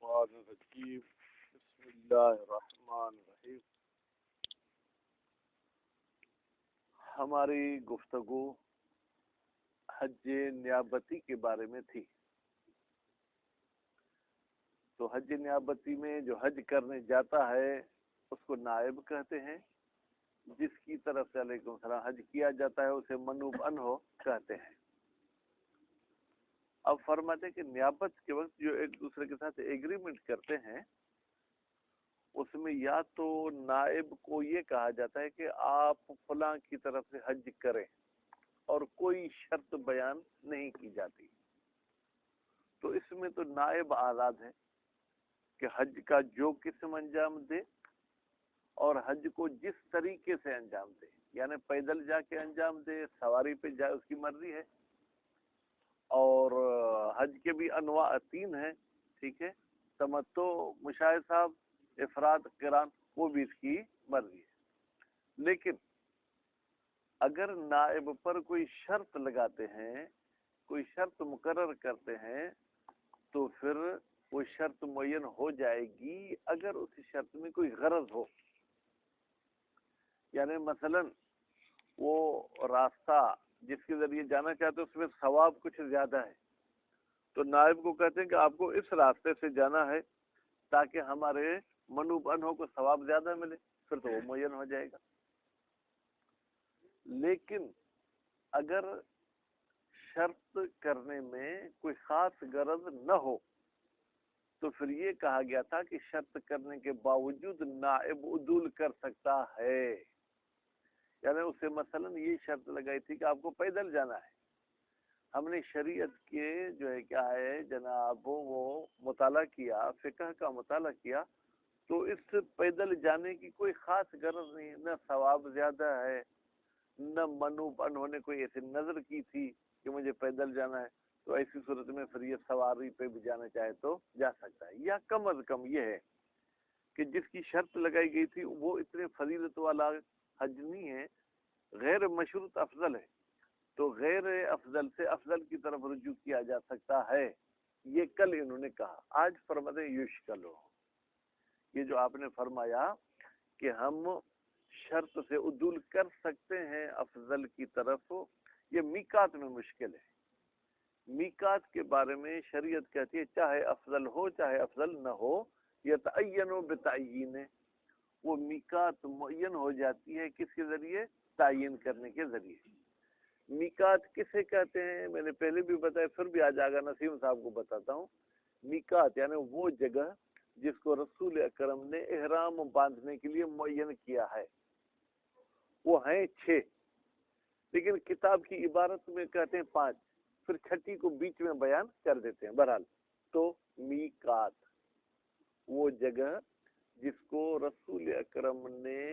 الشیطان الرجیم بسم اللہ الرحمن الرحیم. ہماری گفتگو حج نیابتی کے بارے میں تھی. تو حج نیابتی میں جو حج کرنے جاتا ہے اس کو نائب کہتے ہیں. جس کی طرف سے علیکم السلام حج کیا جاتا ہے اسے منوب انہو کہتے ہیں. اب فرماتے کہ نیابت کے وقت جو ایک دوسرے کے ساتھ ایگریمنٹ کرتے ہیں اس میں یا تو نائب کو یہ کہا جاتا ہے کہ آپ فلاں کی طرف سے حج کریں اور کوئی شرط بیان نہیں کی جاتی. تو اس میں تو نائب آزاد ہے کہ حج کا جو قسم انجام دے اور حج کو جس طریقے سے انجام دے, یعنی پیدل جا کے انجام دے, سواری پہ جائے, اس کی مرضی ہے. اور حج کے بھی انواع 3 ہیں, ٹھیک ہے, تمتع, مشاہ صاحب, افراد, قران, وہ بھی اس کی مرضی ہے. لیکن اگر نائب پر کوئی شرط لگاتے ہیں, کوئی شرط مقرر کرتے ہیں, تو پھر وہ شرط معین ہو جائے گی اگر اس شرط میں کوئی غرض ہو. یعنی مثلا وہ راستہ جس کے ذریعے جانا چاہتے ہیں اس میں ثواب کچھ زیادہ ہے, تو نائب کو کہتے ہیں کہ آپ کو اس راستے سے جانا ہے تاکہ ہمارے منوب انہوں کو ثواب زیادہ ملے, پھر تو وہ معین ہو جائے گا. لیکن اگر شرط کرنے میں کوئی خاص غرض نہ ہو تو پھر یہ کہا گیا تھا کہ شرط کرنے کے باوجود نائب عدول کر سکتا ہے. یعنی اسے مثلا یہ شرط لگائی تھی کہ آپ کو پیدل جانا ہے. ہم نے شریعت کے جو ہے کیا ہے جناب وہ مطالعہ کیا, فقہ کا مطالعہ کیا, تو اس پیدل جانے کی کوئی خاص غرض نہیں, نہ ثواب زیادہ ہے, نہ منوب انہوں نے کوئی ایسی نظر کی تھی کہ مجھے پیدل جانا ہے. تو ایسی صورت میں پھر یہ سواری پہ بھی جانا چاہے تو جا سکتا ہے. یا کم از کم یہ ہے کہ جس کی شرط لگائی گئی تھی وہ اتنے فضیلت والا حج نہیں ہے, غیر مشروط افضل ہے, تو غیر افضل سے افضل کی طرف رجوع کیا جا سکتا ہے. یہ کل انہوں نے کہا. آج فرماتے یشکلو, یہ جو آپ نے فرمایا کہ ہم شرط سے عدول کر سکتے ہیں افضل کی طرف, یہ میقات میں مشکل ہے. میقات کے بارے میں شریعت کہتی ہے چاہے افضل ہو چاہے افضل نہ ہو, یتعین بتعیین, وہ میقات معین ہو جاتی ہے کس کے ذریعے, تعین کرنے کے ذریعے. میقات کسے کہتے ہیں میں نے پہلے بھی بتایا, پھر بھی آج آگا نسیم صاحب کو بتاتا ہوں. میقات یعنی وہ جگہ جس کو رسول اکرم نے احرام باندھنے کے لیے معین کیا ہے. وہ ہیں 6, لیکن کتاب کی عبارت میں کہتے ہیں 5, پھر 6 کو بیچ میں بیان کر دیتے ہیں. بہرحال تو میقات وہ جگہ جس کو رسول اکرم نے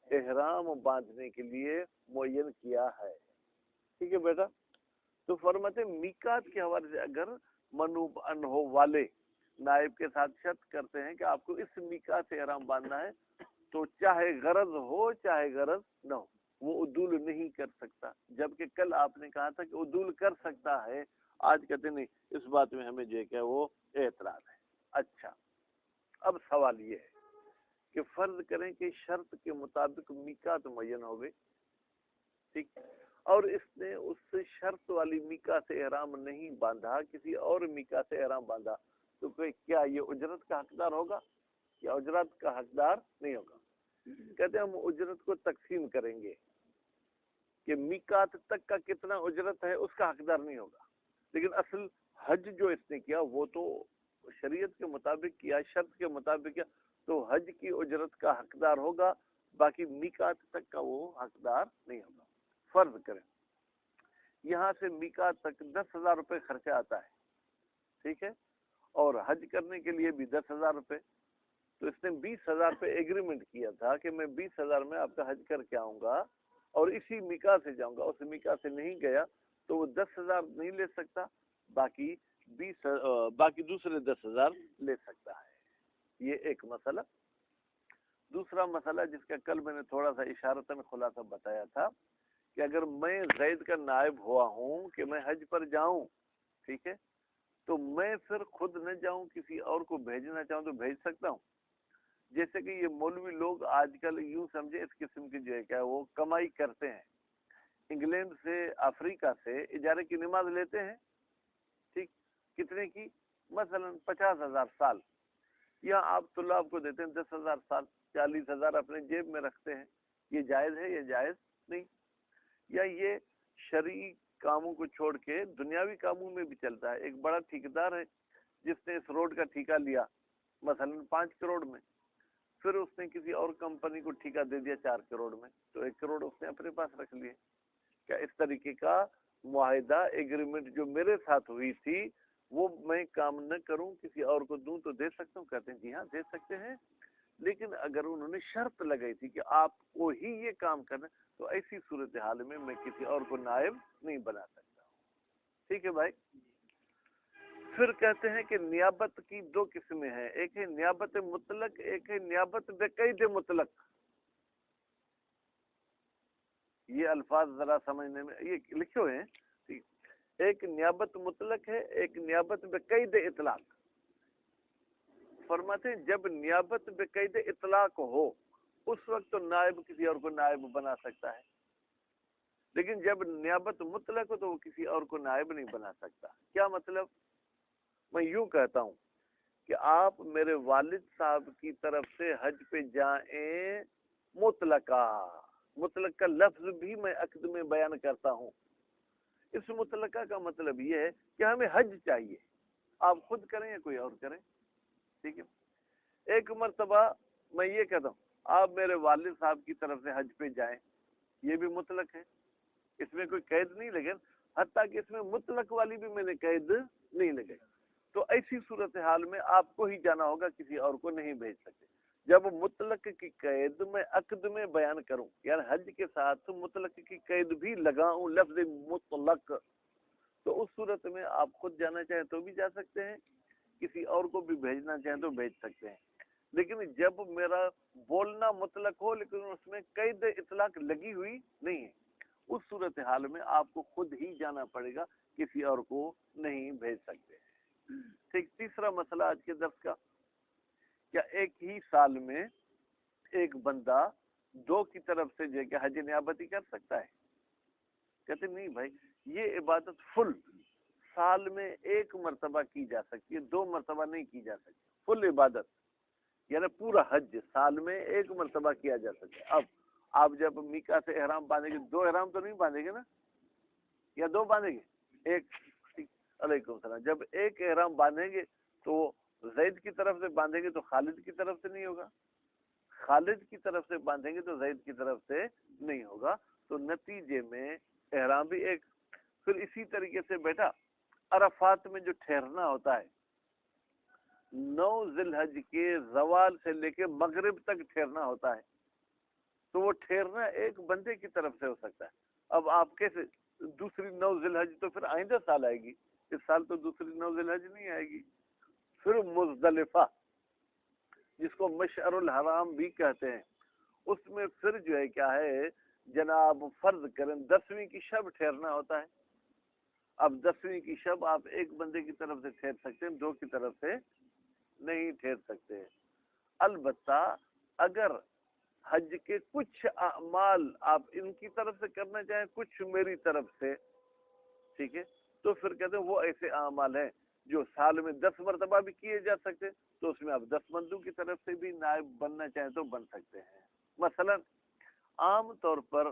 احرام باندھنے کے لیے معین کیا ہے. ٹھیک ہے بیٹا. تو فرماتے میقات کے حوالے سے اگر منوب انہو والے نائب کے ساتھ شرط کرتے ہیں کہ آپ کو اس میقات سے احرام باندھنا ہے, تو چاہے غرض ہو چاہے غرض نہ ہو وہ عدول نہیں کر سکتا. جبکہ کل آپ نے کہا تھا کہ عدول کر سکتا ہے, آج کہتے نہیں. اس بات میں ہمیں جو ہے کہ وہ اعتراض ہے. اچھا, اب سوال یہ ہے کہ فرض کریں کہ شرط کے مطابق میقات معین ہو گئی, ٹھیک, اور اس نے اس شرط والی میقات سے احرام نہیں باندھا, کسی اور میقات سے احرام باندھا, تو کیا یہ اجرت کا حقدار ہوگا یا اجرت کا حقدار نہیں ہوگا؟ کہتے ہیں ہم اجرت کو تقسیم کریں گے کہ میقات تک کا کتنا اجرت ہے اس کا حقدار نہیں ہوگا. لیکن اصل حج جو اس نے کیا وہ تو شریعت کے مطابق کیا, شرط کے مطابق کیا, تو حج کی اجرت کا حقدار ہوگا, باقی میقات تک کا وہ حقدار نہیں ہوگا. فرض کریں یہاں سے میقات تک 10,000 روپے خرچہ آتا ہے, ٹھیک ہے, اور حج کرنے کے لیے بھی 10,000 روپے. تو اس نے 20,000 پہ ایگریمنٹ کیا تھا کہ میں 20,000 میں آپ کا حج کر کے آؤں گا اور اسی میقات سے جاؤں گا. اس میقات سے نہیں گیا تو وہ 10,000 نہیں لے سکتا, باقی دوسرے 10,000 لے سکتا ہے. یہ ایک مسئلہ. دوسرا مسئلہ جس کا کل میں نے تھوڑا سا اشارتاً خلاصہ بتایا تھا کہ اگر میں زید کا نائب ہوا ہوں کہ میں حج پر جاؤں, ٹھیک ہے, تو میں پھر خود نہ جاؤں کسی اور کو بھیجنا چاہوں تو بھیج سکتا ہوں. جیسے کہ یہ مولوی لوگ آج کل یوں سمجھے اس قسم کی جو ہے کیا وہ کمائی کرتے ہیں, انگلینڈ سے افریقہ سے اجارے کی نماز لیتے ہیں, ٹھیک, کتنے کی, مثلا 50,000 سال, یا آپ طلاب کو دیتے ہیں 10,000 سال, 40,000 اپنے جیب میں رکھتے ہیں. یہ جائز ہے, یہ جائز نہیں. یا یہ شرعی کاموں کو چھوڑ کے دنیاوی کاموں میں بھی چلتا ہے. ایک بڑا ٹھیکیدار ہے جس نے اس روڈ کا ٹھیکہ لیا مثلا 5 کروڑ میں, پھر اس نے کسی اور کمپنی کو ٹھیکہ دے دیا 4 کروڑ میں, تو 1 کروڑ اس نے اپنے پاس رکھ لیے. کیا اس طریقے کا معاہدہ ایگریمنٹ جو میرے ساتھ ہوئی تھی وہ میں کام نہ کروں کسی اور کو دوں تو دے سکتا ہوں؟ کہتے ہیں جی ہاں دے سکتے ہیں, لیکن اگر انہوں نے شرط لگائی تھی کہ آپ کو ہی یہ کام کرنا, تو ایسی صورتحال میں کسی اور کو نائب نہیں بنا سکتا ہوں. ٹھیک ہے بھائی. پھر کہتے ہیں کہ نیابت کی 2 قسمیں ہیں, ایک ہے نیابت مطلق, ایک ہے نیابت بقید مطلق. یہ الفاظ ذرا سمجھنے میں یہ لکھے ہوئے ہیں. ایک نیابت مطلق ہے, ایک نیابت بقید اطلاق. فرماتے ہیں جب نیابت بقید اطلاق ہو اس وقت تو نائب کسی اور کو نائب بنا سکتا ہے, لیکن جب نیابت مطلق ہو تو وہ کسی اور کو نائب نہیں بنا سکتا. کیا مطلب؟ میں یوں کہتا ہوں کہ آپ میرے والد صاحب کی طرف سے حج پہ جائیں, مطلقہ, مطلق کا لفظ بھی میں عقد میں بیان کرتا ہوں. اس مطلقہ کا مطلب یہ ہے کہ ہمیں حج چاہیے, آپ خود کریں یا کوئی اور کریں, ٹھیک ہے. ایک مرتبہ میں یہ کہتا ہوں آپ میرے والد صاحب کی طرف سے حج پہ جائیں, یہ بھی مطلق ہے, اس میں کوئی قید نہیں لگے, حتیٰ کہ اس میں مطلق والی بھی میں نے قید نہیں لگائی. تو ایسی صورتحال میں آپ کو ہی جانا ہوگا, کسی اور کو نہیں بھیج سکتے. جب مطلق کی قید میں عقد میں بیان کروں, یعنی حج کے ساتھ مطلق کی قید بھی لگاؤں لفظ مطلق, تو اس صورت میں آپ خود جانا چاہیں تو بھی جا سکتے ہیں, کسی اور کو بھی بھیجنا چاہیں تو بھیج سکتے ہیں. لیکن جب میرا بولنا مطلق ہو لیکن اس میں قید اطلاق لگی ہوئی نہیں ہے, اس صورتحال میں آپ کو خود ہی جانا پڑے گا, کسی اور کو نہیں بھیج سکتے. ٹھیک. تیسرا مسئلہ آج کے درس کا, کیا ایک ہی سال میں ایک بندہ 2 کی طرف سے جو کہ حج نیابتی کر سکتا ہے؟ کہتے نہیں بھائی, یہ عبادت فل سال میں 1 مرتبہ کی جا سکتی ہے, 2 مرتبہ نہیں کی جا سکتی. فل عبادت یعنی پورا حج سال میں 1 مرتبہ کیا جا سکتا ہے. اب آپ جب میکا سے احرام باندھیں گے, 2 احرام تو نہیں باندھیں گے نا, یا 2 باندھیں گے؟ 1. علیکم السلام. جب 1 احرام باندھیں گے تو زید کی طرف سے باندھیں گے تو خالد کی طرف سے نہیں ہوگا, خالد کی طرف سے باندھیں گے تو زید کی طرف سے نہیں ہوگا. تو نتیجے میں احرام بھی 1. پھر اسی طریقے سے بیٹا عرفات میں جو ٹھہرنا ہوتا ہے 9 ذی الحج کے زوال سے لے کے مغرب تک ٹھہرنا ہوتا ہے, تو وہ ٹھہرنا ایک بندے کی طرف سے ہو سکتا ہے. اب آپ کیسے دوسری 9 ذی الحج تو پھر آئندہ سال آئے گی, اس سال تو دوسری 9 ذی الحج نہیں آئے گی. پھر مزدلفہ جس کو مشعر الحرام بھی کہتے ہیں, اس میں پھر جو ہے کیا ہے جناب فرض کریں 10ویں کی شب ٹھہرنا ہوتا ہے. اب 10ویں کی شب آپ ایک بندے کی طرف سے ٹھہر سکتے ہیں, 2 کی طرف سے نہیں ٹھہر سکتے. البتہ اگر حج کے کچھ اعمال آپ ان کی طرف سے کرنا چاہیں, کچھ میری طرف سے, ٹھیک ہے, تو پھر کہتے ہیں وہ ایسے اعمال ہیں جو سال میں 10 مرتبہ بھی کیے جا سکتے, تو اس میں آپ 10 بندوں کی طرف سے بھی نائب بننا چاہیں تو بن سکتے ہیں. مثلا عام طور پر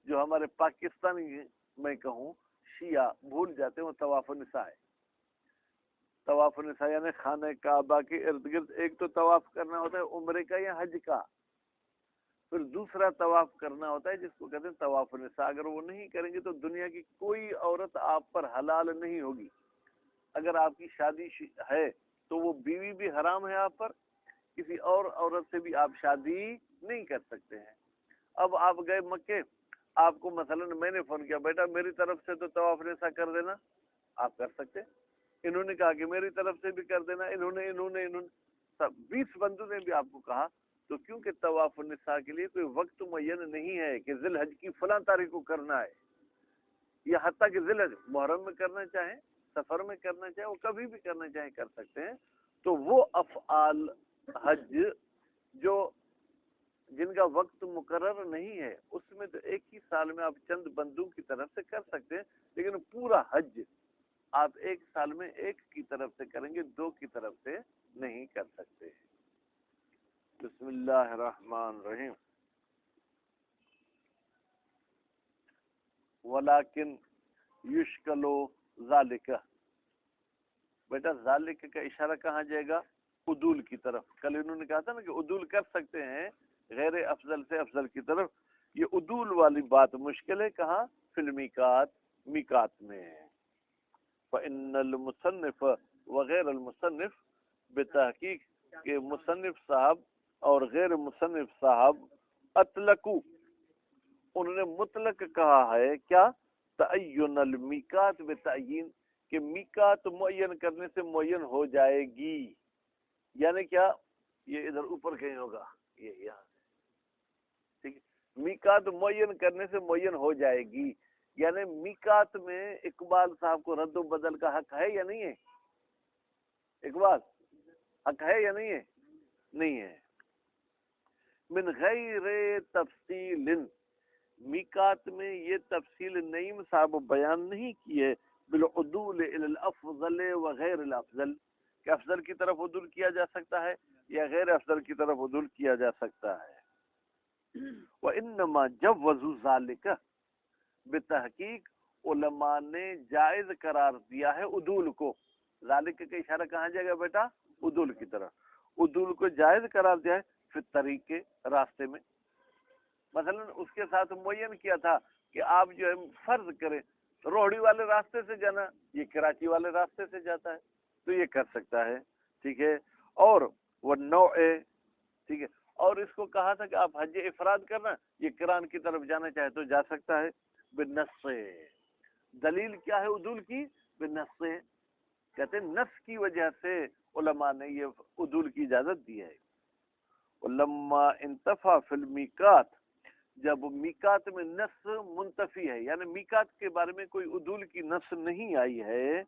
جو ہمارے پاکستانی میں کہوں شیعہ بھول جاتے ہیں وہ طواف النساء ہے. طواف النساء یعنی خانہ کعبہ کے ارد گرد ایک تو طواف کرنا ہوتا ہے عمرے کا یا حج کا, پھر دوسرا طواف کرنا ہوتا ہے جس کو کہتے ہیں طواف النساء. اگر وہ نہیں کریں گے تو دنیا کی کوئی عورت آپ پر حلال نہیں ہوگی. اگر آپ کی شادی ہے تو وہ بیوی بھی حرام ہے آپ پر, کسی اور عورت سے بھی آپ شادی نہیں کر سکتے ہیں. اب آپ گئے مکے, آپ کو مثلا میں نے فون کیا بیٹا میری طرف سے تو طواف النساء کر دینا, آپ کر سکتے. انہوں نے کہا کہ میری طرف سے بھی کر دینا, انہوں نے 20 بندوں نے بھی آپ کو کہا. تو کیونکہ طواف النساء کے لیے کوئی وقت معین نہیں ہے کہ ذی الحج کی فلاں تاریخ کو کرنا ہے, یا حتیٰ کہ ذی الحج محرم میں کرنا چاہیں سفر میں کرنا چاہے وہ کبھی بھی کرنا چاہے کر سکتے ہیں. تو وہ افعال حج جو جن کا وقت مقرر نہیں ہے اس میں تو ایک ہی سال میں آپ چند بندوں کی طرف سے کر سکتے ہیں, لیکن پورا حج آپ ایک سال میں ایک کی طرف سے کریں گے, دو کی طرف سے نہیں کر سکتے. بسم اللہ الرحمن الرحیم. ولیکن یشکلو ذالک, بیٹا ذالک کا اشارہ کہاں جائے گا؟ عدول کی طرف. کل انہوں نے کہا تھا نا کہ عدول کر سکتے ہیں غیر افضل سے افضل کی طرف. یہ عدول والی بات مشکل ہے کہاں؟ فی المیقات, میقات میں. فإن المصنف وغیر المصنف, بتحقیق کہ مصنف صاحب اور غیر مصنف صاحب اطلقو, انہوں نے مطلق کہا ہے کیا؟ تعین المیقات بتعین, کہ میقات معین کرنے سے معین ہو جائے گی. یعنی کیا؟ یہ ادھر اوپر کہیں ہوگا, یہ یہاں سے, ٹھیک ہے. میقات معین کرنے سے معین ہو جائے گی, یعنی میقات میں اقبال صاحب کو رد و بدل کا حق ہے یا نہیں ہے؟ اقبال حق ہے یا نہیں ہے؟ نہیں ہے. من غیر تفصیل, میقات میں یہ تفصیل نعیم صاحب بیان نہیں کی ہے. بالعدول الی الافضل وغیر الافضل, کہ افضل کی طرف عدول کیا جا سکتا ہے یا غیر افضل کی طرف عدول کیا جا سکتا ہے. وانما جوزوا ذالک, بتحقیق علماء نے جائز قرار دیا ہے عدول کو. ذالک کا اشارہ کہاں جائے گا بیٹا؟ عدول کی طرف. عدول کو جائز قرار دیا ہے فی طریقے, راستے میں. مثلا اس کے ساتھ معین کیا تھا کہ آپ جو ہے فرض کریں روہڑی والے راستے سے جانا, یہ کراچی والے راستے سے جاتا ہے, تو یہ کر سکتا ہے, ٹھیک ہے. اور وہ نوع, ٹھیک ہے. اور اس کو کہا تھا کہ آپ حج افراد کرنا, یہ کران کی طرف جانا چاہے تو جا سکتا ہے. بالنص, دلیل کیا ہے عدول کی؟ بالنص, کہتے ہیں نص کی وجہ سے علماء نے یہ عدول کی اجازت دی ہے. لما انتفع فی المیقات, جب میقات میں نص منتفی ہے, یعنی میقات کے بارے میں کوئی عدول کی نص نہیں آئی ہے,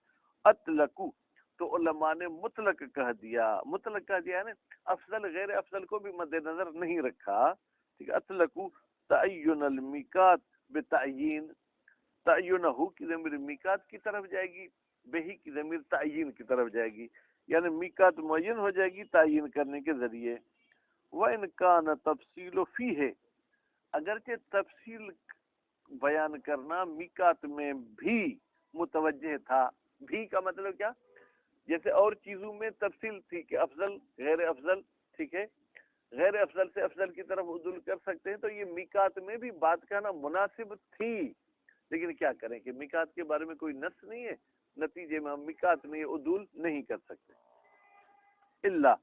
اطلقو, تو علماء نے مطلق کہہ دیا. مطلق کہہ دیا ہے نا, افضل غیر افضل کو بھی مد نظر نہیں رکھا, ٹھیک ہے. اطلقو تعین المیقات بتعین, تعینہ کی ضمیر میقات کی طرف جائے گی, بہی کی ضمیر تعین کی طرف جائے گی, یعنی میقات معین ہو جائے گی تعین کرنے کے ذریعے. وَإِنْ كَانَ تَفْصِيلُ فِيهِ, اگرچہ تفصیل بیان کرنا میقات میں بھی متوجہ تھا. بھی کا مطلب کیا؟ جیسے اور چیزوں میں تفصیل تھی کہ افضل غیر افضل, ٹھیک ہے, غیر افضل سے افضل کی طرف عدول کر سکتے ہیں, تو یہ میقات میں بھی بات کہنا مناسب تھی. لیکن کیا کریں کہ میقات کے بارے میں کوئی نص نہیں ہے, نتیجے میں ہم میقات میں یہ عدول نہیں کر سکتے. الا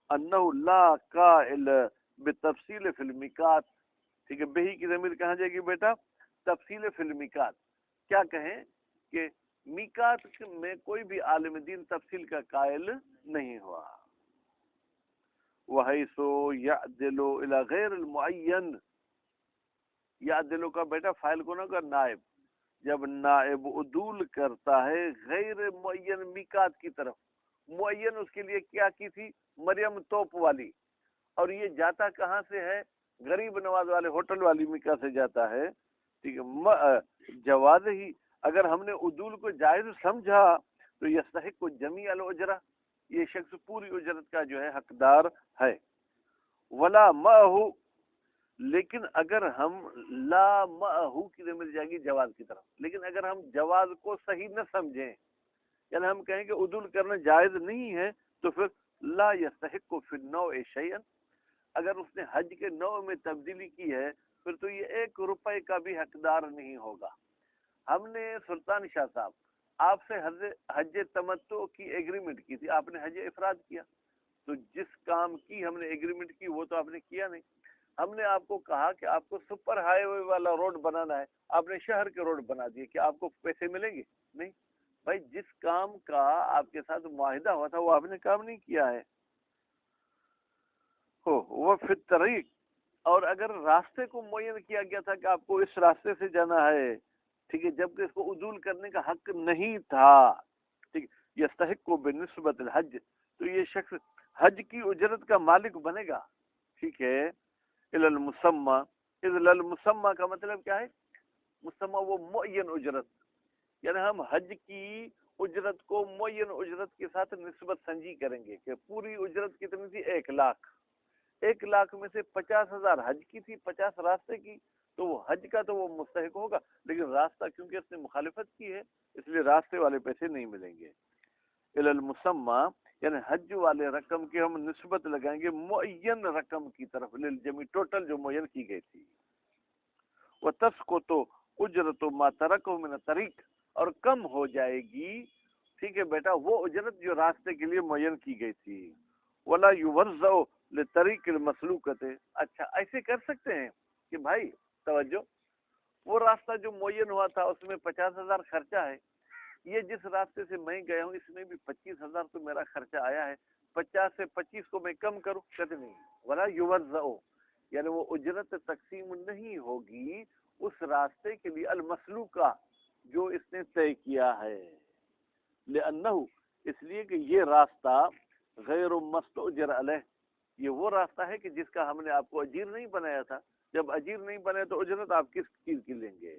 انہ لا قائل بتفصیل فی المیقات, ٹھیک ہے. بہی کی ضمیر کہاں جائے گی بیٹا؟ تفصیل فی المیقات. کیا کہیں کہ میقات میں کوئی بھی عالم دین تفصیل کا قائل نہیں ہوا. وحیث یعدل الی غیر المعین, یعدل کا بیٹا فاعل کو نہ کر نائب, جب نائب عدول کرتا ہے غیر معین میقات کی طرف. معین اس کے لیے کیا کی تھی؟ مریم توپ والی, اور یہ جاتا کہاں سے ہے؟ غریب نواز والے ہوٹل والی مکہ سے جاتا ہے, ٹھیک ہے. جواز ہی, اگر ہم نے عدول کو جائز سمجھا تو یستحق جمیع الاجرہ, یہ شخص پوری اجرت کا جو ہے حقدار ہے. ولا معہ, لیکن اگر ہم لا معہ کی مل جائے گی جواز کی طرف, لیکن اگر ہم جواز کو صحیح نہ سمجھیں, یعنی ہم کہیں کہ عدول کرنا جائز نہیں ہے, تو پھر لا یستحق فی النوع شیئا, اگر اس نے حج کے نوع میں تبدیلی کی ہے پھر تو یہ 1 روپے کا بھی حقدار نہیں ہوگا. ہم نے سلطان شاہ صاحب آپ سے حج تمتع کی ایگریمنٹ کی تھی, آپ نے حج افراد کیا, تو جس کام کی ہم نے ایگریمنٹ کی وہ تو آپ نے کیا نہیں. ہم نے آپ کو کہا کہ آپ کو سپر ہائی وے والا روڈ بنانا ہے, آپ نے شہر کے روڈ بنا دیے, کہ آپ کو پیسے ملیں گے؟ نہیں بھائی, جس کام کا آپ کے ساتھ معاہدہ ہوا تھا وہ آپ نے کام نہیں کیا ہے. وہ فی الطریق, اور اگر راستے کو معین کیا گیا تھا کہ آپ کو اس راستے سے جانا ہے, ٹھیک ہے, جبکہ اس کو عدول کرنے کا حق نہیں تھا, ٹھیک، یستحق بنسبت الحج، تو یہ شخص حج کی اجرت کا مالک بنے گا، ٹھیک ہے، الی المسمى، اذ المسمى کا مطلب کیا ہے؟ مسمى وہ معین اجرت، یعنی ہم حج کی اجرت کو معین اجرت کے ساتھ نسبت سنجی کریں گے کہ پوری اجرت کتنی تھی؟ 1,00,000، 1,00,000 میں سے 50,000 حج کی تھی، 50 راستے کی، تو وہ حج کا تو وہ مستحق ہوگا، لیکن راستہ کیونکہ اس نے مخالفت کی ہے اس لیے راستے والے پیسے نہیں ملیں گے۔ الی المسمى یعنی حج والے رقم کی ہم نسبت لگائیں گے معین رقم کی طرف، للجمی ٹوٹل جو معین کی گئی تھی۔ وتسقط اجرت ما ترکه من الطریق، اور کم ہو جائے گی، ٹھیک ہے بیٹا، وہ اجرت جو راستے کے لیے معین کی گئی تھی۔ ولا یوزع لطریق المسلوکۃ، اچھا ایسے کر سکتے ہیں کہ بھائی توجہ، وہ راستہ جو معین ہوا تھا اس میں 50,000 خرچہ ہے، یہ جس راستے سے میں گیا ہوں اس میں بھی 25,000 تو میرا خرچہ آیا ہے، 50 سے 25 کو میں کم کروں، کہتے نہیں، ولا یوزع، یعنی وہ اجرت تقسیم نہیں ہوگی اس راستے کے لیے المسلوکہ جو اس نے طے کیا ہے، لأنہ، اس لیے کہ یہ راستہ غیر مستؤجر علیہ، یہ وہ راستہ ہے کہ جس کا ہم نے آپ کو اجیر نہیں بنایا تھا، جب اجیر نہیں بنے تو اجرت آپ کس چیز کی لیں گے؟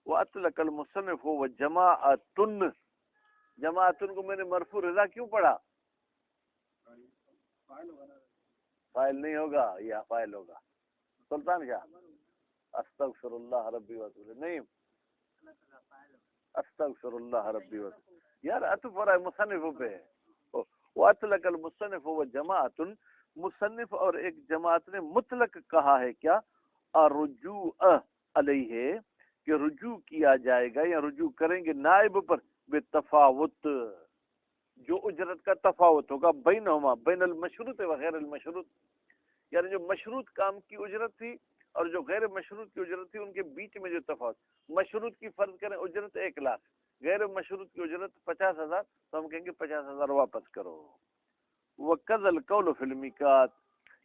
وَأَطْلَقَ الْمُصَنِّفُ وَجَمَاعَةٌ، جماعتن کو میں نے مرفوع رضا کیوں پڑھا؟ فائل نہیں ہوگا، یا فائل ہوگا؟ سلطان کیا؟ استغفر اللہ ربی واتوب نہیں، استغفر اللہ ربی واتوب، یار عطف ہو رہا ہے مصنف پہ۔ وَأَطْلَقَ الْمُصَنِّفُ وَجَمَاعَةٌ، مصنف اور ایک جماعت نے مطلق کہا ہے کیا؟ الرجوع علیہ، کہ رجوع کیا جائے گا یا رجوع کریں گے نائب پر، بالتفاوت، جو اجرت کا تفاوت ہوگا، بینہما، بین المشروط و غیر المشروط، یعنی جو مشروط کام کی اجرت تھی اور جو غیر مشروط کی اجرت تھی ان کے بیچ میں جو تفاوت، مشروط کی فرض کریں اجرت 1,00,000، غیر مشروط کی اجرت 50,000، تو ہم کہیں گے 50,000 واپس کرو۔ وَكَذَا الْقَوْلُ فِي الْمِيقَاتِ،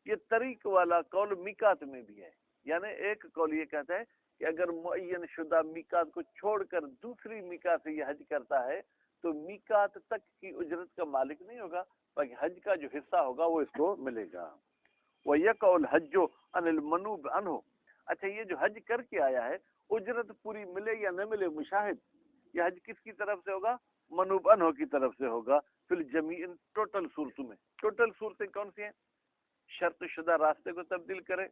یہ طریق والا قول میقات میں بھی ہے، یعنی ایک قول یہ کہتا ہے کہ اگر معین شدہ میقات کو چھوڑ کر دوسری میقات سے یہ حج کرتا ہے تو میقات تک کی اجرت کا مالک نہیں ہوگا، باقی حج کا جو حصہ ہوگا وہ اس کو ملے گا۔ وَيَقَعُ الْحَجُّ عَنِ الْمَنُوبِ عَنْهُ، اچھا یہ جو حج کر کے آیا ہے اجرت پوری ملے یا نہ ملے، مشاہد، یہ حج کس کی طرف سے ہوگا؟ منوب عنہ کی طرف سے ہوگا، فی الجمیع، ٹوٹل صورتوں میں۔ ٹوٹل صورتیں کون سی ہیں؟ شرط شدہ راستے کو تبدیل کرے،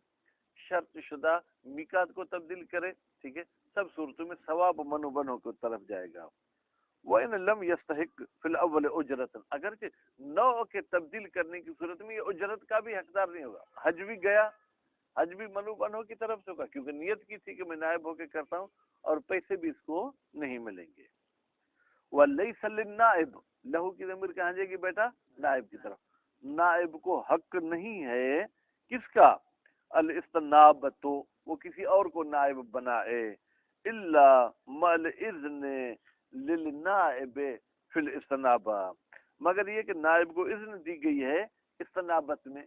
شرط شدہ میقات کو تبدیل کرے، ٹھیک ہے، سب صورتوں میں ثواب منوب عنہ کی طرف جائے گا۔ وَإِنْ لَمْ يَسْتَحِقْ فِي الْأَوَّلِ أُجْرَةً، اگرچہ نوع کے تبدیل کرنے کی صورت میں یہ اجرت کا بھی حقدار نہیں ہوگا، حج بھی گیا، حج بھی منوب عنہ کی طرف سے ہوگا، کیونکہ نیت کی تھی کہ میں نائب ہو کے کرتا ہوں، اور پیسے بھی اس کو نہیں ملیں گے۔ وَلَيْسَ لِلنَّائِبِ، لہو کی ضمیر کہاں جائے گی بیٹا؟ نائب کی طرف۔ نائب کو حق نہیں ہے کس کا؟ الاستنابۃ، وہ کسی اور کو نائب بنائے، الا مع الاذن للنائب فی الاستنابہ، مگر یہ کہ نائب کو اذن دی گئی ہے استنابت میں۔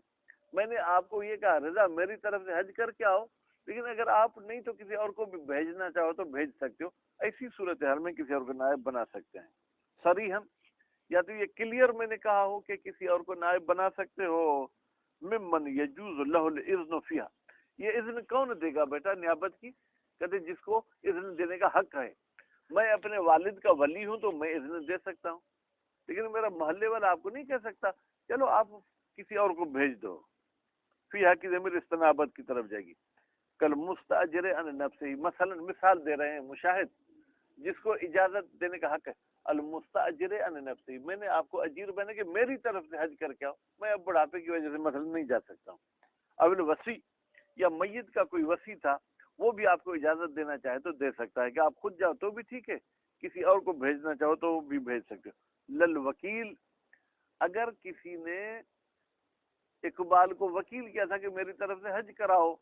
میں نے آپ کو یہ کہا رضا میری طرف سے حج کر کے آؤ، لیکن اگر آپ نہیں تو کسی اور کو بھی بھیجنا چاہو تو بھیج سکتے ہو، ایسی صورتحال میں کسی اور کو نائب بنا سکتے ہیں۔ صریحاً، یا تو یہ کلیئر میں نے کہا ہو کہ کسی اور کو نائب بنا سکتے ہو، ممن یجوز له الاذن فیہا، یہ اذن کون دے گا بیٹا نیابت کی؟ کہتے جس کو اذن دینے کا حق ہے۔ میں اپنے والد کا ولی ہوں تو میں اذن دے سکتا ہوں، لیکن میرا محلے والا آپ کو نہیں کہہ سکتا چلو آپ کسی اور کو بھیج دو۔ فیہا کی ضمیر استنابت کی طرف جائے گی۔ کل مستاجر عن نفسہ، مثلا مثال دے رہے ہیں مشاہد، جس کو اجازت دینے کا حق ہے، المستاجر عن نفسہ، میں نے آپ کو اجیر بنے کہ میری طرف سے حج کر کے آؤ، میں اب بڑھاپے کی وجہ سے مثلا نہیں جا سکتا ہوں۔ اب الوصی، یا میت کا کوئی وصی تھا وہ بھی آپ کو اجازت دینا چاہے تو دے سکتا ہے کہ آپ خود جاؤ تو بھی ٹھیک ہے، کسی اور کو بھیجنا چاہو تو بھی بھیج سکتے ہو۔ للوکیل، اگر کسی نے اقبال کو وکیل کیا تھا کہ میری طرف سے حج کراؤ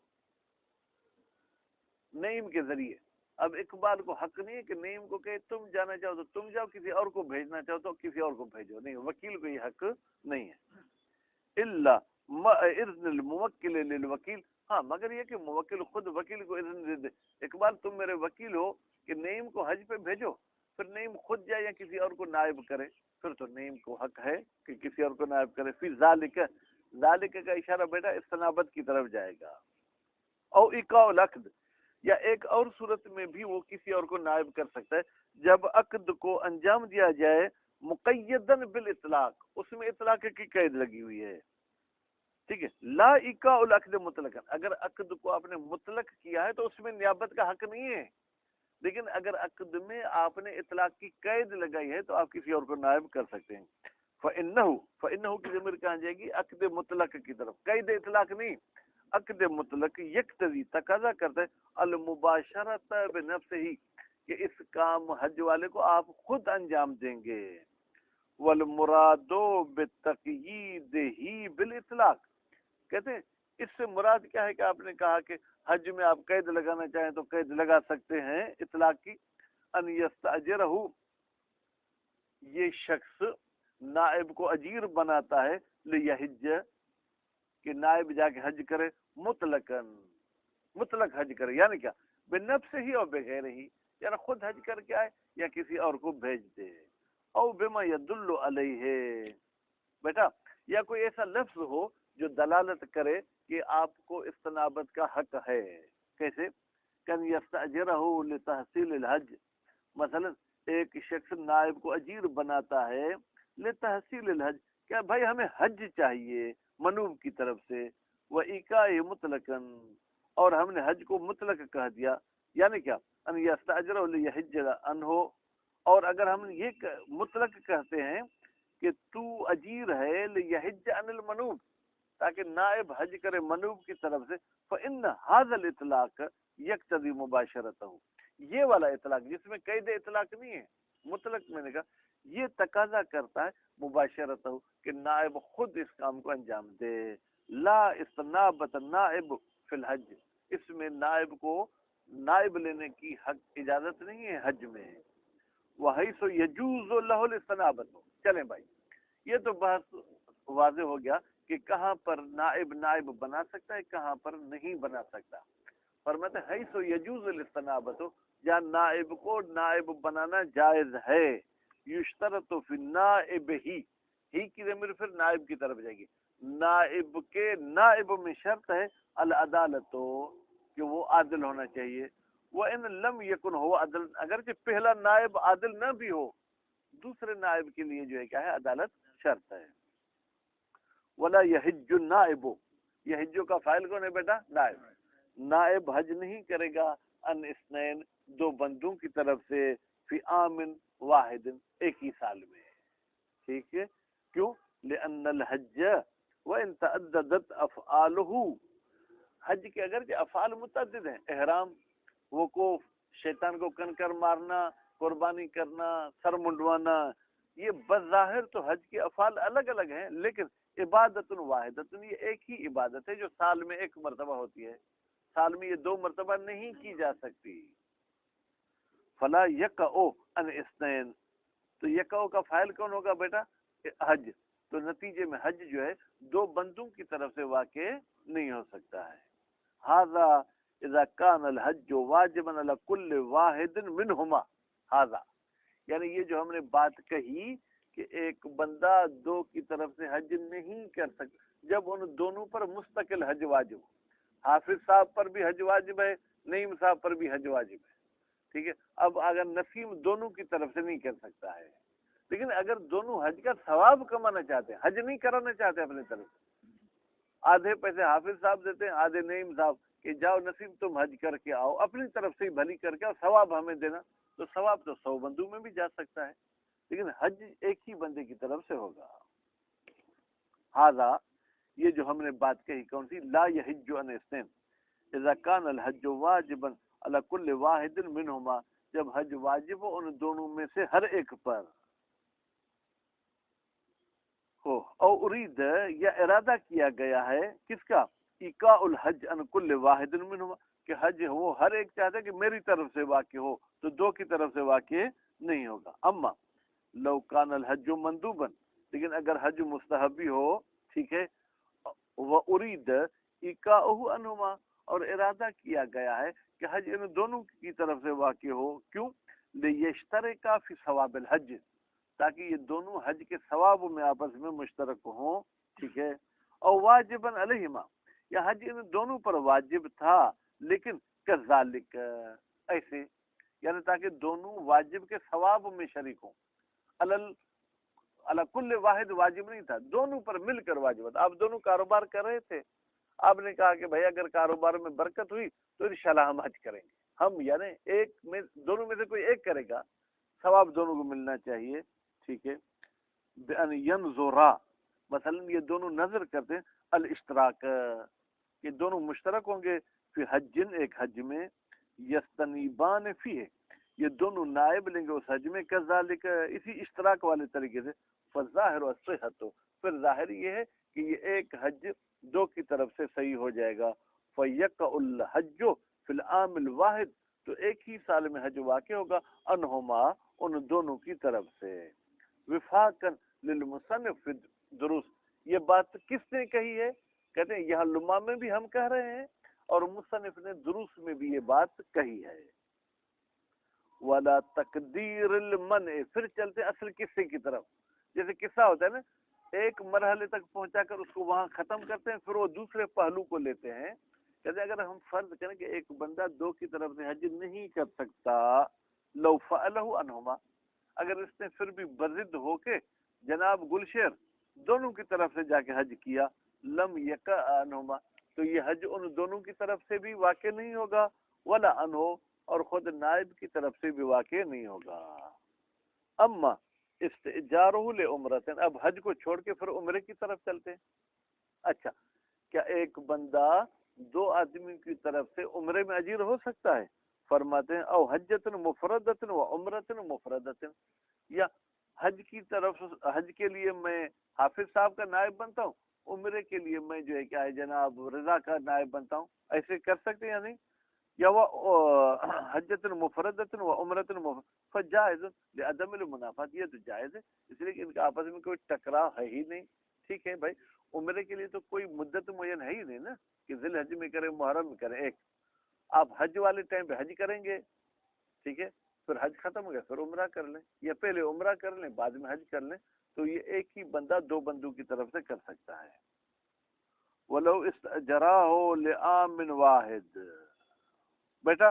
نعیم کے ذریعے، اب اقبال کو حق نہیں ہے کہ نعیم کو کہ تم جانا چاہو تو تم جاؤ، کسی اور کو بھیجنا چاہو تو کسی اور کو بھیجو، نہیں، وکیل کو یہ حق نہیں ہے۔ الا مع اذن الموکل للوکیل، ہاں مگر یہ کہ موکل خود وکیل کو اذن دے دے، اقبال تم میرے وکیل ہو کہ نعیم کو حج پہ بھیجو، پھر نیم خود جائے یا کسی اور کو نائب کرے، پھر تو نیم کو حق ہے کہ کسی اور کو نائب کرے. پھر ذالک، ذالک کا اشارہ بیٹا استنابت کی طرف جائے گا. او اقاء العقد، یا ایک اور صورت میں بھی وہ کسی اور کو نائب کر سکتا ہے جب عقد کو انجام دیا جائے مقیدن بالاطلاق، اس میں اطلاق کی قید لگی ہوئی ہے. ٹھیک ہے، لا اقاء العقد مطلقا، اگر عقد کو آپ نے مطلق کیا ہے تو اس میں نیابت کا حق نہیں ہے. لیکن اگر عقد میں آپ نے اطلاق کی قید لگائی ہے تو آپ کسی اور کو نائب کر سکتے ہیں. فإنه کی ضمیر کہاں جائے گی؟ عقد مطلق کی طرف، قید اطلاق نہیں. عقد مطلق یقتضی تقاضا کرتا ہے المباشرت بنفسہ ہی، کہ اس کام حج والے کو آپ خود انجام دیں گے. والمراد بتقییدہ بالاطلاق، کہتے ہیں اس سے مراد کیا ہے کہ آپ نے کہا کہ حج میں آپ قید لگانا چاہیں تو قید لگا سکتے ہیں اطلاق کی. ان یستاجرہ، یہ شخص نائب کو اجیر بناتا ہے لیحج، کہ نائب جا کے حج کرے مطلقاً، مطلق حج کرے، یعنی کیا؟ بنفسہ ہی اور بغیر ہی، یعنی خود حج کر کے آئے یا کسی اور کو بھیج دے. او بما یدل علیہ، بیٹا یا کوئی ایسا لفظ ہو جو دلالت کرے کہ آپ کو استنابت کا حق ہے. کیسے؟ کن یستاجرہ لتحصیل الحج، مثلا ایک شخص نائب کو اجیر بناتا ہے لتحصیل الحج، کیا بھائی ہمیں حج چاہیے منوب کی طرف سے، وإیقاع مطلقاً، اور ہم نے حج کو مطلق کہہ دیا. یعنی کیا؟ ان یستاجرہ لیحج عنہ، اور اگر ہم یہ مطلق کہتے ہیں کہ تو اجیر ہے لیحج عن المنوب، تاکہ نائب حج کرے منوب کی طرف سے، فإن هذا الاطلاق یقتضی مباشرتہ، یہ والا اطلاق جس میں قید اطلاق نہیں ہے، مطلق میں نے کہا، یہ تقاضا کرتا ہے مباشرتہ، کہ نائب خود اس کام کو انجام دے. لا استنابت نائب فی الحج، اس میں نائب کو نائب لینے کی حق اجازت نہیں ہے حج میں. وحیث یجوز لہ الاستنابت، چلیں بھائی یہ تو بحث واضح ہو گیا کہ کہاں پر نائب بنا سکتا ہے، کہاں پر نہیں بنا سکتا. فرماتے ہیں حیث یجوز الاستنابت، جہاں نائب کو نائب بنانا جائز ہے. یشترط فی النائب ہی کی ضمیر پھر نائب کی طرف جائے گی. نائب کے نائب میں شرط ہے العدالت، کہ وہ عادل ہونا چاہیے. وَإِن لَمْ يَكُنْ هُوَ عَدْلٌ، اگرچہ پہلا نائب عادل نہ بھی ہو، دوسرے نائب کے لیے جو ہے کیا ہے؟ عدالت شرط ہے. وَلَا يَحِجُّ النَّائِبُ، یحجُّ کا فاعل کون ہے بیٹا؟ نائب. نائب حج نہیں کرے گا ان اثنین، دو بندوں کی طرف سے، فی عام واحد، ایک ہی سال میں. ٹھیک ہے، کیوں؟ لأن الحج وإن تعددت افعالہ، حج کے اگرچہ افعال متعدد ہیں، احرام، وقوف، شیطان کو کنکر مارنا، قربانی کرنا، سر منڈوانا، یہ بظاہر تو حج کے افعال الگ الگ ہیں، لیکن عبادت واحدت، یہ ایک ہی عبادت ہے جو سال میں ایک مرتبہ ہوتی ہے، سال میں یہ دو مرتبہ نہیں کی جا سکتی. فلا یقع ان اثنین، تو یقع کا فاعل کون ہوگا بیٹا؟ حج. تو نتیجے میں حج جو ہے دو بندوں کی طرف سے واقع نہیں ہو سکتا ہے. ھذا اذا کان الحج واجبا علی کل واحد منہما، ھذا یعنی یہ جو ہم نے بات کہی کہ ایک بندہ دو کی طرف سے حج نہیں کر سکتا، جب ان دونوں پر مستقل حج واجب ہو. حافظ صاحب پر بھی حج واجب ہے، نعیم صاحب پر بھی حج واجب ہے. ٹھیک ہے، اب اگر نسیم دونوں کی طرف سے نہیں کر سکتا ہے، لیکن اگر دونوں حج کا ثواب کمانا چاہتے ہیں، حج نہیں کرانا چاہتے اپنے طرف سے، آدھے پیسے حافظ صاحب دیتے ہیں، آدھے نعیم صاحب، کہ جاؤ نسیم تم حج کر کے آؤ، اپنی طرف سے ہی بھلی کر کے آؤ، ثواب ہمیں دینا، تو ثواب تو 100 بندوں میں بھی جا سکتا ہے، لیکن حج ایک ہی بندے کی طرف سے ہوگا. ھذا یہ جو ہم نے بات کہی کون سی؟ لا یحج عن اثنین اذا کان الحج واجبا علی کل واحد منہما، جب حج واجب ہو ان دونوں میں سے ہر ایک پر ہو. او ارید، یا ارادہ کیا گیا ہے کس کا؟ ایقاع الحج عن کل واحد منہما، کہ حج وہ ہر ایک چاہتا ہے کہ میری طرف سے واقع ہو، تو دو کی طرف سے واقع نہیں ہوگا. اما لو کان الحج مندوبا، لیکن اگر حج مستحبی ہو، ٹھیک ہے، وہ ارید ایقاعہ عنہما، اور ارادہ کیا گیا ہے کہ حج ان دونوں کی طرف سے واقع ہو. کیوں؟ لیشترکا فی ثواب الحج، تاکہ یہ دونوں حج کے ثواب میں آپس میں مشترک ہوں، ٹھیک ہے. اور واجباً علیہما، یا حج ان دونوں پر واجب تھا لیکن کذالک ایسے، یعنی تاکہ دونوں واجب کے ثواب میں شریک ہوں. اللہ کل واحد واجب نہیں تھا، دونوں پر مل کر واجب تھا. آپ دونوں کاروبار کر رہے تھے، آپ نے کہا کہ بھائی اگر کاروبار میں برکت ہوئی تو انشاءاللہ ہم حج کریں گے. ہم یعنی ایک میں دونوں میں سے کوئی ایک کرے گا، ثواب دونوں کو ملنا چاہیے، ٹھیک ہے. بأن ينظرا، مثلا یہ دونوں نظر کرتے ہیں، الاشتراک، یہ دونوں مشترک ہوں گے، فی حجن ایک حج میں، یستنیبان فیہ، یہ دونوں نائب لیں گے اس حج میں، کذالک اسی اشتراک والے طریقے سے. فالظاہر والصحت، پھر ظاہر یہ ہے کہ یہ ایک حج دو کی طرف سے صحیح ہو جائے گا. فیقع الحج فی العام الواحد، تو ایک ہی سال میں حج واقع ہوگا، انہما ان دونوں کی طرف سے. وفاقا للمصنف درست، یہ بات کس نے کہی ہے؟ کہتے ہیں یہاں لما میں بھی ہم کہہ رہے ہیں اور مصنف نے دروس میں بھی یہ بات کہی ہے. ولا تقدیر المنع، پھر چلتے اصل قصے کی طرف. جیسے قصہ ہوتا ہے نا، ایک مرحلے تک پہنچا کر اس کو وہاں ختم کرتے ہیں، پھر وہ دوسرے پہلو کو لیتے ہیں. کہتے ہیں اگر ہم فرض کریں کہ ایک بندہ دو کی طرف سے حج نہیں کر سکتا، لو فعلہ عنہما، اگر اس نے پھر بھی برضد ہو کے جناب گلشیر دونوں کی طرف سے جا کے حج کیا، لم یقع عنہما، تو یہ حج ان دونوں کی طرف سے بھی واقع نہیں ہوگا، ولا عنہ، اور خود نائب کی طرف سے بھی واقع نہیں ہوگا. اما استئجارہ لعمرۃ، اب حج کو چھوڑ کے پھر عمرے کی طرف چلتے ہیں. اچھا، کیا ایک بندہ دو آدمی کی طرف سے عمرے میں اجیر ہو سکتا ہے؟ فرماتے ہیں او حجۃ مفردۃ و عمرۃ مفردۃ، یا حج کی طرف، حج کے لیے میں حافظ صاحب کا نائب بنتا ہوں، عمرے کے لیے میں جو ہے کیا ہے جناب رضا کا نائب بنتا ہوں، ایسے کر سکتے ہیں یا نہیں؟ یا وہ حجۃ مفردۃ و عمرۃ فجائز لعدم المنافات، یہ تو جائز ہے اس لیے کہ ان کا آپس میں کوئی ٹکراؤ ہے ہی نہیں. ٹھیک ہے بھائی، عمرے کے لیے تو کوئی مدت معین ہے ہی نہیں نا کہ ذی الحج میں کریں محرم میں کریں. ایک آپ حج والے ٹائم پہ حج کریں گے، ٹھیک ہے، پھر حج ختم ہو گیا پھر عمرہ کر لیں، یا پہلے عمرہ کر لیں بعد میں حج کر لیں. تو یہ ایک ہی بندہ دو بندوں کی طرف سے کر سکتا ہے. ولو استجراہ لعام واحد، بیٹا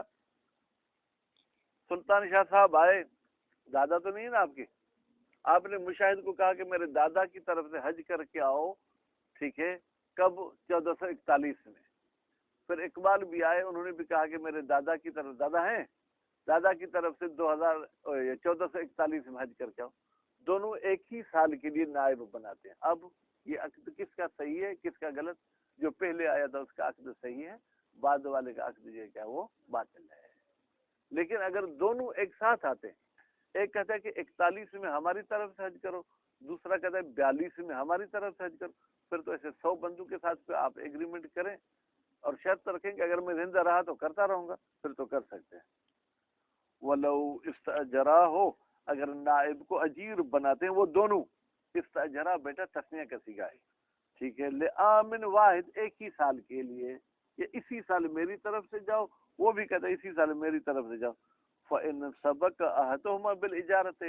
سلطان شاہ صاحب آئے، دادا تو نہیں ہے نا آپ کے، آپ نے مشاہد کو کہا کہ میرے دادا کی طرف سے حج کر کے آؤ، ٹھیک ہے، کب؟ 1441 میں. پھر اقبال بھی آئے، انہوں نے بھی کہا کہ میرے دادا کی طرف، دادا ہیں، دادا کی طرف سے 1441 میں حج کر کے آؤ. دونوں ایک ہی سال کے لیے نائب بناتے ہیں. اب یہ عقد کس کا صحیح ہے کس کا غلط؟ جو پہلے آیا تھا اس کا عقد صحیح ہے، بعد والے کا عقد جو ہے کیا وہ باطل ہے. لیکن اگر دونوں ایک ساتھ آتے ہیں، ایک کہتا ہے کہ 41 میں ہماری طرف سے حج کرو، دوسرا کہتا ہے 42 میں ہماری طرف سے حج کرو، پھر تو ایسے 100 بندوں کے ساتھ پہ آپ ایگریمنٹ کریں اور شرط رکھیں کہ اگر میں زندہ رہا تو کرتا رہوں گا، پھر تو کر سکتے ہیں. ولو استاجرا ہو، اگر نائب کو اجیر بناتے ہیں وہ دونوں، استاجرا بیٹا تسنیہ کا صیغہ ہے، ٹھیک ہے، لعام واحد، ایک ہی سال کے لیے، یہ اسی سال میری طرف سے جاؤ، وہ بھی کہتا ہے اسی سال میری طرف سے جاؤ. فإن سبق احدهما بالاجارۃ،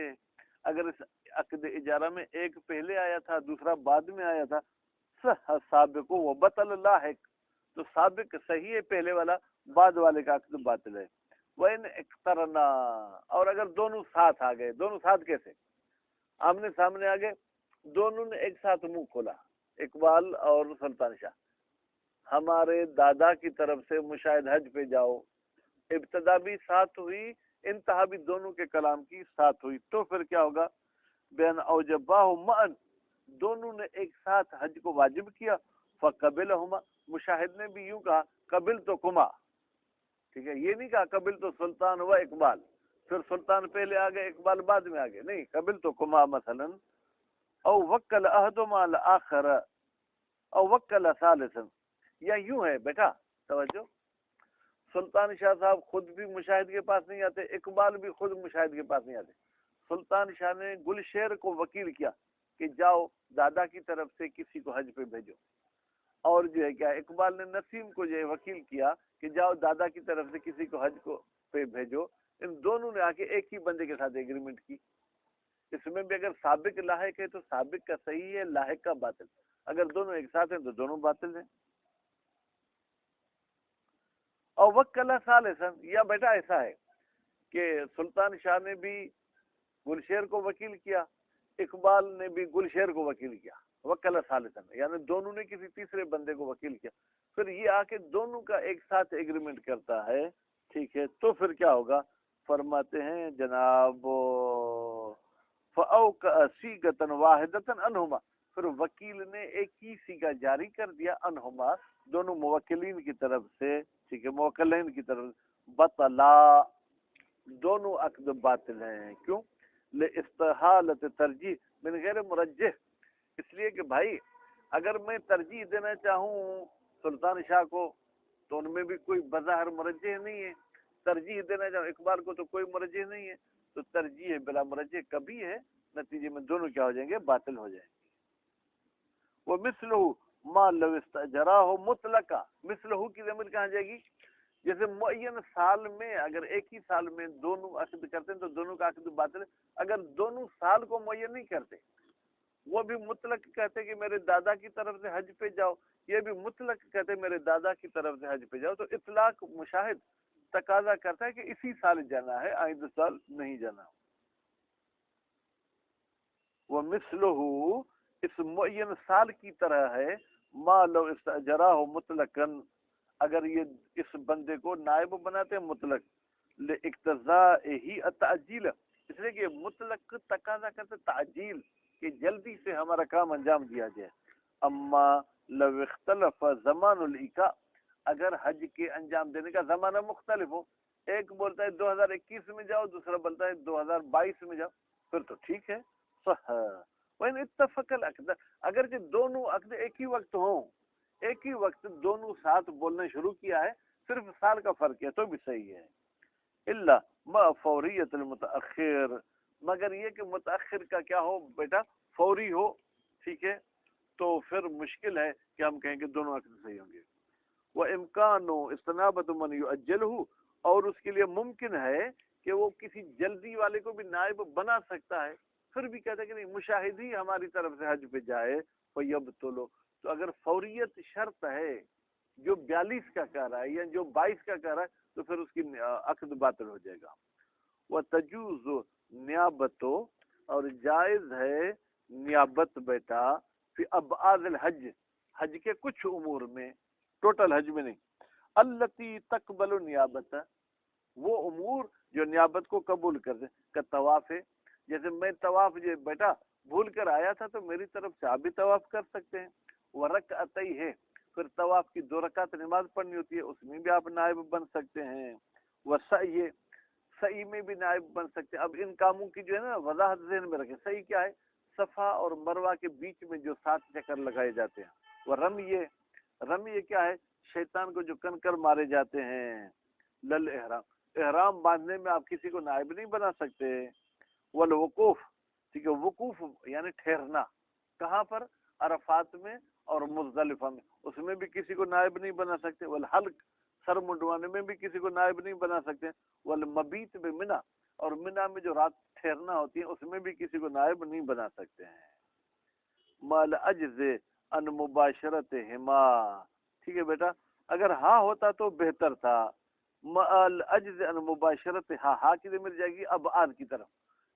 اگر اس عقد اجارہ میں ایک پہلے آیا تھا دوسرا بعد میں آیا تھا، صح سابق و بطل لاحق، تو سابق صحیح ہے پہلے والا، بعد والے کا عقد باطل ہے. وإن اقترنا، اور اگر دونوں ساتھ آ گئے، دونوں ساتھ کیسے؟ آمنے سامنے آ گئے، دونوں نے ایک ساتھ منہ کھولا، اقبال اور سلطان شاہ، ہمارے دادا کی طرف سے مشاہد حج پہ جاؤ، ابتدا بھی ساتھ ہوئی، انتہا بھی دونوں کے کلام کی ساتھ ہوئی، تو پھر کیا ہوگا؟ بین اوجباہ معن، دونوں نے ایک ساتھ حج کو واجب کیا، فقبلہما، مشاہد نے بھی یوں کہا قبل تو کما، ٹھیک ہے، یہ نہیں کہا قبل تو سلطان و اقبال، پھر سلطان پہلے آ گئے اقبال بعد میں آ گئے، نہیں، قبل تو کما مثلا. او وکل احدہما الاخر او وکل ثالثا، یا یوں ہے بیٹا، توجہ، سلطان شاہ صاحب خود بھی مشاہد کے پاس نہیں آتے، اقبال بھی خود مشاہد کے پاس نہیں آتے. سلطان شاہ نے گلشیر کو وکیل کیا کہ جاؤ دادا کی طرف سے کسی کو حج پہ بھیجو، اور جو ہے کیا اقبال نے نسیم کو جو ہے وکیل کیا کہ جاؤ دادا کی طرف سے کسی کو حج کو پہ بھیجو. ان دونوں نے آ کے ایک ہی بندے کے ساتھ ایگریمنٹ کی. اس میں بھی اگر سابق لاحق ہے تو سابق کا صحیح ہے، لاحق کا باطل. اگر دونوں ایک ساتھ ہیں تو دونوں باطل ہیں. اور وکلا ثالثاً، یا بیٹا ایسا ہے کہ سلطان شاہ نے بھی گلشیر کو وکیل کیا، اقبال نے بھی گلشیر کو وکیل کیا. وکلا ثالثاً یعنی دونوں نے کسی تیسرے بندے کو وکیل کیا. پھر یہ آ کے دونوں کا ایک ساتھ ایگریمنٹ کرتا ہے، ٹھیک ہے، تو پھر کیا ہوگا؟ فرماتے ہیں جناب فَأَوْكَأَ صِيغَةً وَاحِدَةً عنہما، پھر وکیل نے ایک ہی صیغہ جاری کر دیا عنہما، دونوں موکلین کی طرف سے، ٹھیک ہے، موکلین کی طرف. بطلا، دونوں عقد باطل ہیں. کیوں؟ لاستحالت ترجیح من غیر مرجح، اس لیے کہ بھائی اگر میں ترجیح دینا چاہوں سلطان شاہ کو تو ان میں بھی کوئی بظاہر مرجح نہیں ہے، ترجیح دینا چاہوں اقبال کو تو کوئی مرجح نہیں ہے، تو ترجیح بلا مرجح کبھی ہے، نتیجے میں دونوں کیا ہو جائیں گے؟ باطل ہو جائیں گے. وہ مثلہ ما لو استجراہ مطلقا، مثلہ کی ضمیر کہاں جائے گی؟ جیسے معین سال میں اگر ایک ہی سال میں دونوں عقد کرتے ہیں تو دونوں کا عقد باطل ہے. اگر دونوں سال کو معین نہیں کرتے، وہ بھی مطلق کہتے کہ میرے دادا کی طرف سے حج پہ جاؤ، یہ بھی مطلق کہتے میرے دادا کی طرف سے حج پہ جاؤ، تو اطلاق مشاہد تقاضا کرتا ہے کہ اسی سال جانا ہے، آئندہ سال نہیں جانا. وہ مثلہ اس معین سال کی طرح ہے، ما لو استجراہ مطلقاً، اگر یہ اس بندے کو نائب بناتے ہیں مطلق، لاقتضائہ التعجیل، اس لیے کہ مطلق تقاضا کرتے تعجیل کہ جلدی سے ہمارا کام انجام دیا جائے. اما لو اختلف زمان الایقاع، اگر حج کے انجام دینے کا زمانہ مختلف ہو، ایک بولتا ہے 2021 میں جاؤ، دوسرا بولتا ہے 2022 میں جاؤ، پھر تو ٹھیک ہے. صح وَإِنْ اتَّفَقَ الْعَقْدَ، اگرچہ دونوں عقد ایک ہی وقت ہوں، ایک ہی وقت دونوں ساتھ بولنا شروع کیا ہے، صرف سال کا فرق ہے تو بھی صحیح ہے. الا ما فوریت المتاخر، مگر یہ کہ متاخر کا کیا ہو بیٹا؟ فوری ہو، ٹھیک ہے، تو پھر مشکل ہے کہ ہم کہیں کہ دونوں عقد صحیح ہوں گے. وہ امکان استنابت من یؤجلہ، اور اس کے لیے ممکن ہے کہ وہ کسی جلدی والے کو بھی نائب بنا سکتا ہے، پھر بھی کہتا ہے کہ نہیں مشاہد ہی ہماری طرف سے حج پہ جائے. فیبطل، تو اگر فوریت شرط ہے جو 42 کا کہہ رہا ہے یا جو 22 کا کہہ رہا ہے تو پھر اس کی عقد باطل ہو جائے گا. وہ تجوز نیابت، اور جائز ہے نیابت بیٹا فی ابعاد الحج، حج کے کچھ امور میں، ٹوٹل حج میں نہیں. التی تقبل نیابت، وہ امور جو نیابت کو قبول کر دیں، کا طواف ہے. جیسے میں طواف جو بیٹا بھول کر آیا تھا تو میری طرف سے آپ بھی طواف کر سکتے ہیں. وہ رکعتین ہے، پھر طواف کی 2 رکعت نماز پڑھنی ہوتی ہے، اس میں بھی آپ نائب بن سکتے ہیں. وہ سعی، سعی میں بھی نائب بن سکتے ہیں. اب ان کاموں کی جو ہے نا وضاحت ذہن میں رکھیں. سعی کیا ہے؟ صفا اور مروہ کے بیچ میں جو 7 چکر لگائے جاتے ہیں. وہ رمی، رمی کیا ہے؟ شیطان کو جو کنکر مارے جاتے ہیں. لل احرام، احرام باندھنے میں آپ کسی کو نائب نہیں بنا سکتے. والوقوف، ٹھیک ہے، وقوف یعنی ٹھہرنا، کہاں پر؟ عرفات میں اور مزدلفہ میں، اس میں بھی کسی کو نائب نہیں بنا سکتے. والحلق، سر منڈوانے میں بھی کسی کو نائب نہیں بنا سکتے. والمبیت میں منی، اور منی میں جو رات ٹھہرنا ہوتی ہے اس میں بھی کسی کو نائب نہیں بنا سکتے ہیں. مال عجز ان مباشرت ہما، ٹھیک ہے بیٹا، اگر ہاں ہوتا تو بہتر تھا. مال عجز ان مباشرت، ہاں کی ضمیر جائے گی ابعاد کی طرف.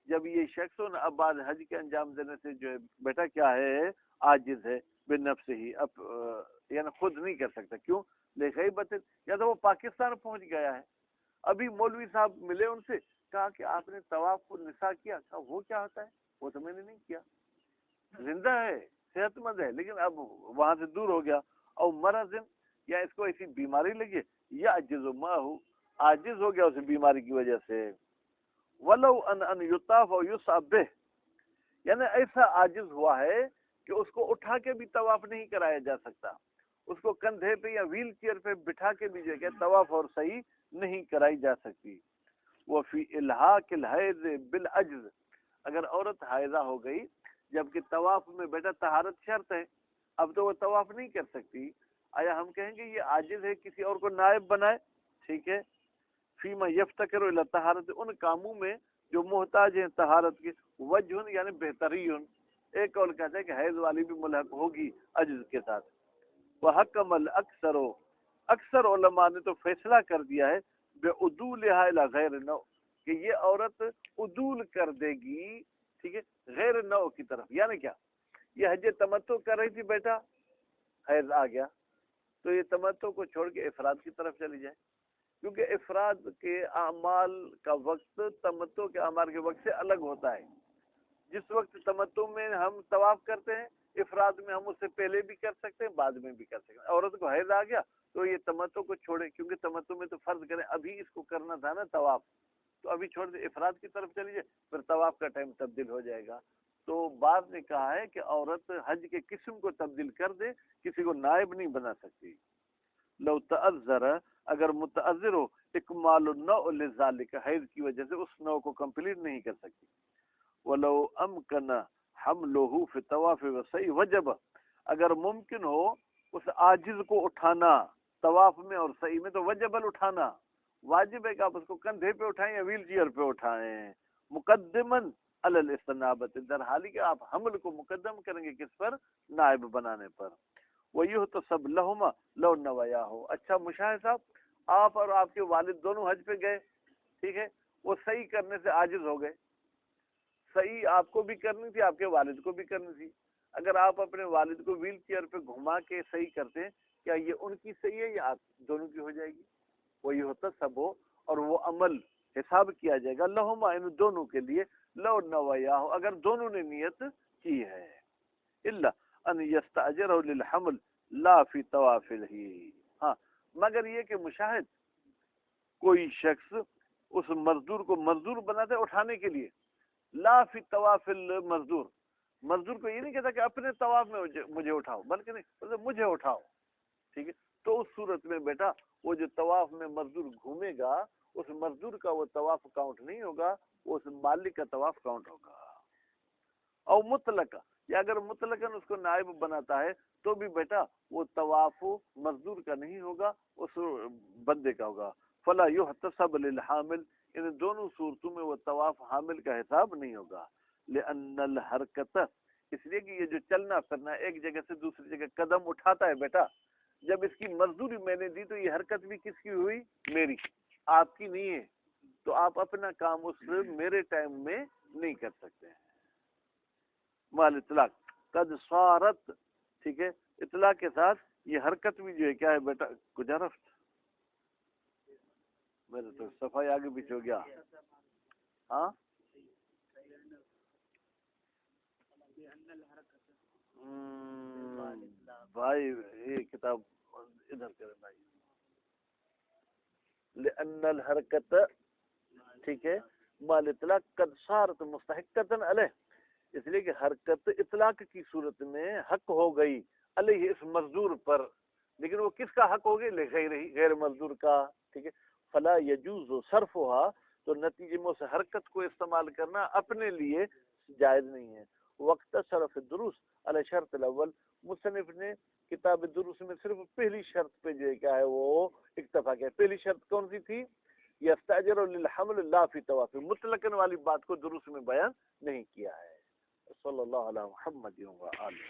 جب یہ شخص ان ابعاد حج کے انجام دینے سے جو ہے بیٹا کیا ہے؟ عاجز ہے، بنفس ہی، اب یعنی خود نہیں کر سکتا. کیوں؟ لے گئی بت، یا تو وہ پاکستان پہنچ گیا ہے، ابھی مولوی صاحب ملے ان سے، کہا کہ آپ نے طواف النساء کیا؟ کہا وہ کیا ہوتا ہے؟ وہ تو میں نے نہیں کیا. زندہ ہے، صحت مند ہے، لیکن اب وہاں سے دور ہو گیا. اور مرض، یا اس کو ایسی بیماری لگی، یا عجز ما ہو، عاجز ہو گیا اس بیماری کی وجہ سے. ولو ان یطاف و یصعب به، یعنی ایسا عاجز ہوا ہے کہ اس کو اٹھا کے بھی طواف نہیں کرایا جا سکتا، اس کو کندھے پہ یا ویل چیئر پہ بٹھا کے بھی جو ہے طواف اور صحیح نہیں کرائی جا سکتی. وفی الحاق الحیض بالعجز، اگر عورت حائضہ ہو گئی جبکہ طواف میں بیٹا طہارت شرط ہے، اب تو وہ طواف نہیں کر سکتی، آیا ہم کہیں گے یہ عاجز ہے کسی اور کو نائب بنائے؟ ٹھیک ہے. فیما یفتکر الی طہارت، ان کاموں میں جو محتاج ہیں طہارت کے، وجہ یعنی بہترین، ایک قول کہتا ہے کہ حیض والی بھی ملحق ہوگی عجز کے ساتھ. وحکم الاکثر، اکثر علماء نے تو فیصلہ کر دیا ہے بعدولها الی غیر نوع، کہ یہ عورت عدول کر دے گی، ٹھیک ہے، غیر نوع کی طرف. یعنی کیا، یہ حج تمتع کر رہی تھی بیٹا، حیض آ گیا تو یہ تمتع کو چھوڑ کے افراد کی طرف چلی جائے، کیونکہ افراد کے اعمال کا وقت تمتع کے اعمال کے وقت سے الگ ہوتا ہے. جس وقت تمتع میں ہم طواف کرتے ہیں، افراد میں ہم اس سے پہلے بھی کر سکتے ہیں، بعد میں بھی کر سکتے ہیں. عورت کو حیض آ گیا تو یہ تمتع کو چھوڑے، کیونکہ تمتع میں تو فرض کریں ابھی اس کو کرنا تھا نا طواف، تو ابھی چھوڑ دے، افراد کی طرف چلی جائے، پھر طواف کا ٹائم تبدیل ہو جائے گا. تو بعض نے کہا ہے کہ عورت حج کے قسم کو تبدیل کر دے، کسی کو نائب نہیں بنا سکتی. لو تعذر، اگر متعذر ہو، اکمال النوع لذالک، حیض کی وجہ سے اس نوع کو کمپلیٹ نہیں کر سکتی. ولو امکن حملہ فی طواف وسعی وجب، اگر ممکن ہو اس عاجز کو اٹھانا طواف میں اور سعی میں، تو وجبل اٹھانا، واجب ہے کہ آپ اس کو کندھے پہ اٹھائیں یا ویل چیئر پہ اٹھائیں. مقدماً علی الاستنابت، در حالی کہ آپ حمل کو مقدم کریں گے کس پر، نائب بنانے پر. وَيُحْتَسَبْ لَهُمَا لَوْ نَوَيَاهُ. اچھا مشاہد صاحب، آپ اور آپ کے والد دونوں حج پہ گئے، ٹھیک ہے، وہ صحیح کرنے سے عاجز ہو گئے. صحیح آپ کو بھی کرنی تھی، آپ کے والد کو بھی کرنی تھی. اگر آپ اپنے والد کو ویل چیئر پہ گھما کے صحیح کرتے ہیں، کیا یہ ان کی صحیح ہے یا آپ دونوں کی ہو جائے گی؟ وہی ہوتا سب ہو، اور وہ عمل حساب کیا جائے گا لہما، ان دونوں کے لیے، لو نویاہ، اگر دونوں نے نیت کی ہے. الا ان یستاجرہ للحمل لا فی طوافلہ، ہاں مگر یہ کہ مشاہد کوئی شخص اس مزدور کو مزدور بناتے اٹھانے کے لیے، لا فی طواف المزدور، مزدور کو یہ نہیں کہتا کہ اپنے طواف میں مجھے اٹھاؤ، بلکہ نہیں، مجھے اٹھاؤ، ٹھیک ہے. تو اس صورت میں بیٹا وہ جو طواف میں مزدور گھومے گا، اس مزدور کا وہ طواف کاؤنٹ نہیں ہوگا، وہ اس مالک کا طواف کاؤنٹ ہوگا. اور مطلق، یا اگر مطلقاً اس کو نائب بناتا ہے تو بھی بیٹا وہ طواف مزدور کا نہیں ہوگا، اس بندے کا ہوگا. فلا یحتسب للحامل، ان دونوں صورتوں میں وہ طواف حامل کا حساب نہیں ہوگا. لأن الحرکت، اس لیے کہ یہ جو چلنا پھرنا ایک جگہ سے دوسری جگہ قدم اٹھاتا ہے بیٹا، جب اس کی مزدوری میں نے دی تو یہ حرکت بھی کس کی ہوئی؟ میری، آپ کی نہیں ہے. تو آپ اپنا کام اس میرے ٹائم میں نہیں کر سکتے ہیں. مال اطلاق قد صارت، ٹھیک ہے، اطلاق کے ساتھ یہ حرکت بھی جو ہے کیا ہے بیٹا، گجرفت میرے تو صفائی آگے پیچھے ہو گیا. ہاں بھائی یہ کتاب ادھر کرے بھائی. لأن الحرکت، ٹھیک ہے، مال اطلاق قد صارت مستحقۃ علیہ، اس لیے کہ حرکت اطلاق کی صورت میں حق ہو گئی علیہ، اس مزدور پر، لیکن وہ کس کا حق ہوگی؟ غیر مزدور کا، ٹھیک ہے. فلا یجوز صرفها، تو نتیجے میں اس حرکت کو استعمال کرنا اپنے لیے جائز نہیں ہے. وقت صرف دروس علی شرط الاول، مصنف نے کتاب دروس میں صرف پہلی شرط پہ جو ہے کیا ہے وہ اکتفا کیا. پہلی شرط کون سی تھی؟ یستاجر للحمل لا فی طواف، مطلقاً والی بات کو دروس میں بیان نہیں کیا ہے. صلی اللہ علیہ محمد و آلہ.